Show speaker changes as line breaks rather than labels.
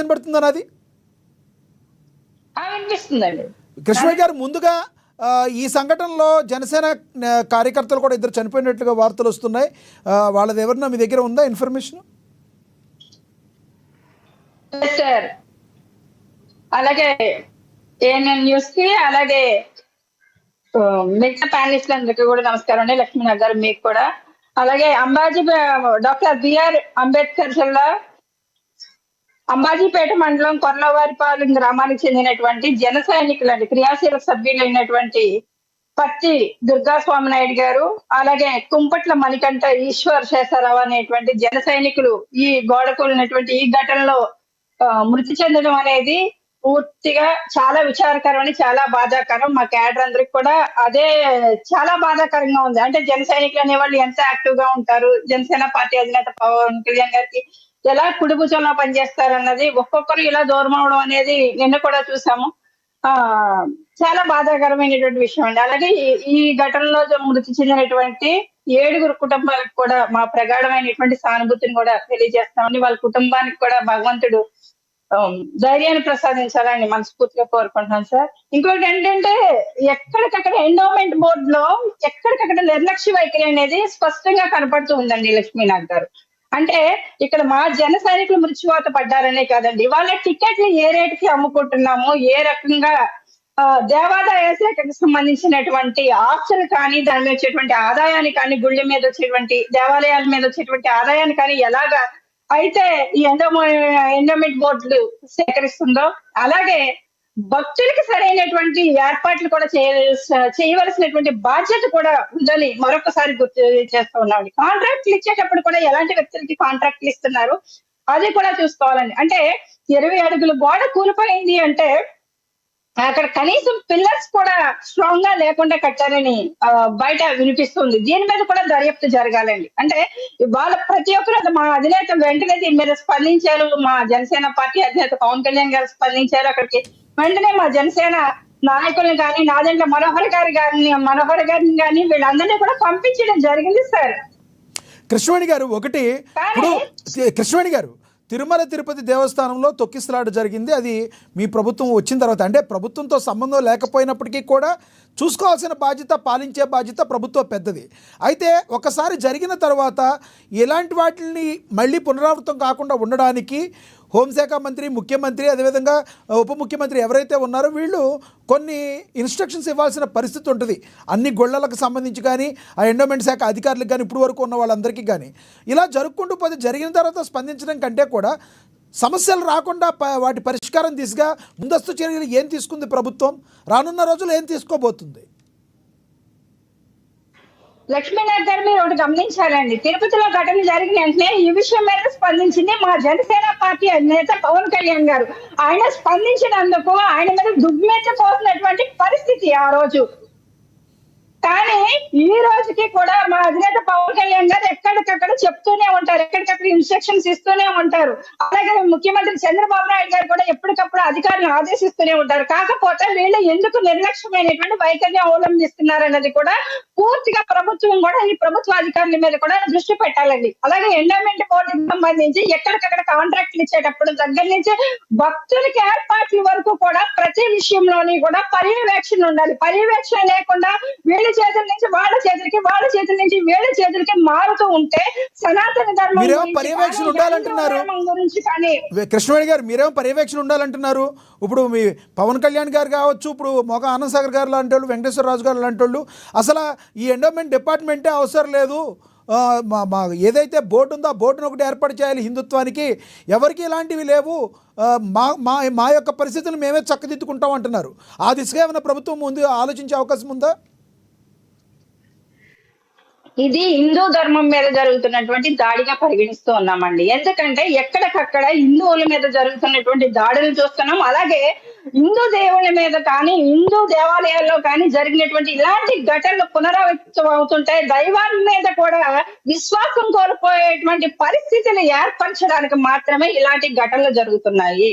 వినబడుతుందా అది?
వినిపిస్తుందండి.
కృష్ణ గారు ముందుగా ఈ సంఘటనలో జనసేన కార్యకర్తలు కూడా ఇద్దరు చనిపోయినట్లుగా వార్తలు వస్తున్నాయి. వాళ్ళది ఎవరన్నా మీ దగ్గర ఉందా ఇన్ఫర్మేషన్?
సార్ అలాగే ఏఎన్ఎన్ న్యూస్ కి అలాగే మిగతా ప్యానలిస్టులందరికీ కూడా నమస్కారం అండి. లక్ష్మీనాథ్ గారు మీకు కూడా. అలాగే డాక్టర్ బిఆర్ అంబేద్కర్ జిల్లా అంబాజీపేట మండలం కొర్లవారిపాలెం గ్రామానికి చెందినటువంటి జన సైనికులండి, క్రియాశీల సభ్యులైనటువంటి పత్తి దుర్గాస్వామి నాయుడు గారు, అలాగే కుంపట్ల మణికంఠ ఈశ్వర్ శేషారావు అనేటువంటి జన సైనికులు ఈ గోడ కూలినటువంటి ఈ ఘటనలో మృతి చెందడం అనేది పూర్తిగా చాలా విచారకరమని, చాలా బాధాకరం. మా క్యాడర్ అందరికి కూడా అదే చాలా బాధాకరంగా ఉంది. అంటే జన సైనికులు అనేవాళ్ళు ఎంత యాక్టివ్ గా ఉంటారు, జనసేన పార్టీ అధినేత పవన్ కళ్యాణ్ గారికి ఎలా కుడిభుజంలో పనిచేస్తారన్నది ఒక్కొక్కరు ఇలా దూరం అవడం అనేది నిన్న కూడా చూసాము. చాలా బాధాకరమైనటువంటి విషయం అండి. అలాగే ఈ ఘటనలో మృతి చెందినటువంటి 7 కుటుంబాలకు కూడా మా ప్రగాఢమైనటువంటి సానుభూతిని కూడా తెలియజేస్తామని, వాళ్ళ కుటుంబానికి కూడా భగవంతుడు ధైర్యాన్ని ప్రసాదించాలని మనస్ఫూర్తిగా కోరుకుంటున్నాను సార్. ఇంకోటి ఏంటంటే, ఎక్కడికక్కడ ఎండోమెంట్ బోర్డు లో ఎక్కడికక్కడ నిర్లక్ష్య వైఖరి అనేది స్పష్టంగా కనపడుతూ ఉందండి లక్ష్మీనాథ్ గారు. అంటే ఇక్కడ మా జన సైనికులు మృత్యువాత పడ్డారనే కాదండి, వాళ్ళ టికెట్లు ఏ రేటుకి అమ్ముకుంటున్నాము, ఏ రకంగా దేవాదాయ శాఖకు సంబంధించినటువంటి ఆస్తులు కానీ, దాని మీద వచ్చేటువంటి ఆదాయాన్ని కానీ, గుళ్ళ మీద వచ్చేటువంటి దేవాలయాల మీద వచ్చేటువంటి ఆదాయాన్ని కానీ ఎలాగా అయితే ఈ ఎండోమెంట్ బోర్డులు సేకరిస్తుందో, అలాగే భక్తులకి సరైనటువంటి ఏర్పాట్లు కూడా చేయవలసినటువంటి బాధ్యత కూడా ఉందని మరొకసారి గుర్తు చేస్తూ ఉన్నామండి. కాంట్రాక్ట్లు ఇచ్చేటప్పుడు కూడా ఎలాంటి వ్యక్తులకి కాంట్రాక్ట్లు ఇస్తున్నారు అది కూడా చూసుకోవాలండి. అంటే 20 అడుగులు గోడ కూలిపోయింది అంటే అక్కడ కనీసం పిల్లర్స్ కూడా స్ట్రాంగ్ గా లేకుండా కట్టారని బయట వినిపిస్తుంది. దీని మీద కూడా దర్యాప్తు జరగాలండి. అంటే వాళ్ళ ప్రతి ఒక్కరు, మా అధినేత వెంటనే దీని మీద స్పందించారు, మా జనసేన పార్టీ అధినేత పవన్ కళ్యాణ్ గారు స్పందించారు. అక్కడికి వెంటనే మా జనసేన నాయకుల్ని కానీ, నాదెండ్ల మనోహర్ గారిని కానీ వీళ్ళందరినీ కూడా పంపించడం జరిగింది సార్.
కృష్ణవేణి గారు, ఒకటి ఇప్పుడు కృష్ణవేణి గారు, తిరుమల తిరుపతి దేవస్థానంలో తొక్కిసలాట జరిగింది. అది మీ ప్రభుత్వం వచ్చిన తర్వాత, అంటే ప్రభుత్వంతో సంబంధం లేకపోయినప్పటికీ కూడా చూసుకోవాల్సిన బాధ్యత, పాలించే బాధ్యత ప్రభుత్వం పెద్దది. అయితే ఒకసారి జరిగిన తర్వాత ఇలాంటి వాటిని మళ్ళీ పునరావృతం కాకుండా ఉండడానికి హోంశాఖ మంత్రి, ముఖ్యమంత్రి, అదేవిధంగా ఉప ముఖ్యమంత్రి ఎవరైతే ఉన్నారో వీళ్ళు కొన్ని ఇన్స్ట్రక్షన్స్ ఇవ్వాల్సిన పరిస్థితి ఉంటుంది. అన్ని గొళ్ళలకు సంబంధించి కానీ, ఆ ఎండోమెంట్ శాఖ అధికారులకు కానీ, ఇప్పుడు వరకు ఉన్న వాళ్ళందరికీ కానీ. ఇలా జరుపుకుంటూ పోతే జరిగిన తర్వాత స్పందించడం కంటే కూడా సమస్యలు రాకుండా వాటి పరిష్కారం దిశగా ముందస్తు చర్యలు ఏం తీసుకుంది ప్రభుత్వం, రానున్న రోజులు ఏం తీసుకోబోతుంది?
లక్ష్మీనాథ్ గారు, మీరు ఒకటి గమనించాలండి. తిరుపతిలో ఘటన జరిగిన వెంటనే ఈ విషయం మీద స్పందించింది మా జనసేన పార్టీ అధినేత పవన్ కళ్యాణ్ గారు. ఆయన స్పందించినందుకు ఆయన మీద దుగ్మెచ్చపోతున్నటువంటి పరిస్థితి ఆ రోజు. కానీ ఈ రోజుకి కూడా మా అధినేత పవన్ కళ్యాణ్ గారు ఎక్కడికక్కడ చెప్తూనే ఉంటారు, ఎక్కడికక్కడ ఇన్స్ట్రక్షన్స్ ఇస్తూనే ఉంటారు. అలాగే ముఖ్యమంత్రి చంద్రబాబు నాయుడు గారు కూడా ఎప్పటికప్పుడు అధికారులను ఆదేశిస్తూనే ఉంటారు. కాకపోతే వీళ్ళు ఎందుకు నిర్లక్ష్యమైనటువంటి వైఖరిని అవలంబిస్తున్నారన్నది కూడా పూర్తిగా ప్రభుత్వం కూడా, ఈ ప్రభుత్వ అధికారుల మీద కూడా దృష్టి పెట్టాలండి. అలాగే ఎండోమెంట్ బోర్డుకి సంబంధించి ఎక్కడికక్కడ కాంట్రాక్ట్లు ఇచ్చేటప్పుడు దగ్గర నుంచి భక్తులకి ఏర్పాట్ల వరకు కూడా ప్రతి విషయంలోని కూడా పర్యవేక్షణ ఉండాలి. పర్యవేక్షణ లేకుండా వీళ్ళ చేతుల నుంచి వాళ్ళ చేతులకి, వాళ్ళ చేతుల నుంచి వీళ్ళ చేతులకి మారుతూ ఉంటే సనాతన ధర్మం
పర్యవేక్షణ ఉండాలంటున్నారు. కృష్ణవేణి గారు, మీరేమో పర్యవేక్షణ ఉండాలంటున్నారు. ఇప్పుడు మీ పవన్ కళ్యాణ్ గారు కావచ్చు, ఇప్పుడు మొగ ఆనంద్ సాగర్ గారు లాంటి వాళ్ళు, వెంకటేశ్వరరాజు గారు లాంటి వాళ్ళు అసలు ఈ ఎండోమెంట్ డిపార్ట్మెంటే అవసరం లేదు, మా ఏదైతే బోర్డు ఉందో ఆ బోర్డును ఒకటి ఏర్పాటు చేయాలి హిందుత్వానికి, ఎవరికి ఇలాంటివి లేవు, మా యొక్క పరిస్థితులు మేమే చక్కదిద్దుకుంటాం అంటున్నారు. ఆ దిశగా ఏమైనా ప్రభుత్వం ముందు ఆలోచించే అవకాశం ఉందా?
ఇది హిందూ ధర్మం మీద జరుగుతున్నటువంటి దాడిగా పరిగణిస్తూ ఉన్నామండి. ఎందుకంటే ఎక్కడికక్కడ హిందువుల మీద జరుగుతున్నటువంటి దాడులు చూస్తున్నాం. అలాగే హిందూ దేవుళ్ళ మీద కానీ, హిందూ దేవాలయాల్లో కానీ జరిగినటువంటి ఇలాంటి ఘటనలు పునరావృతం అవుతుంటాయి. దైవాల మీద కూడా విశ్వాసం కోల్పోయేటువంటి పరిస్థితులు ఏర్పరచడానికి మాత్రమే ఇలాంటి ఘటనలు జరుగుతున్నాయి.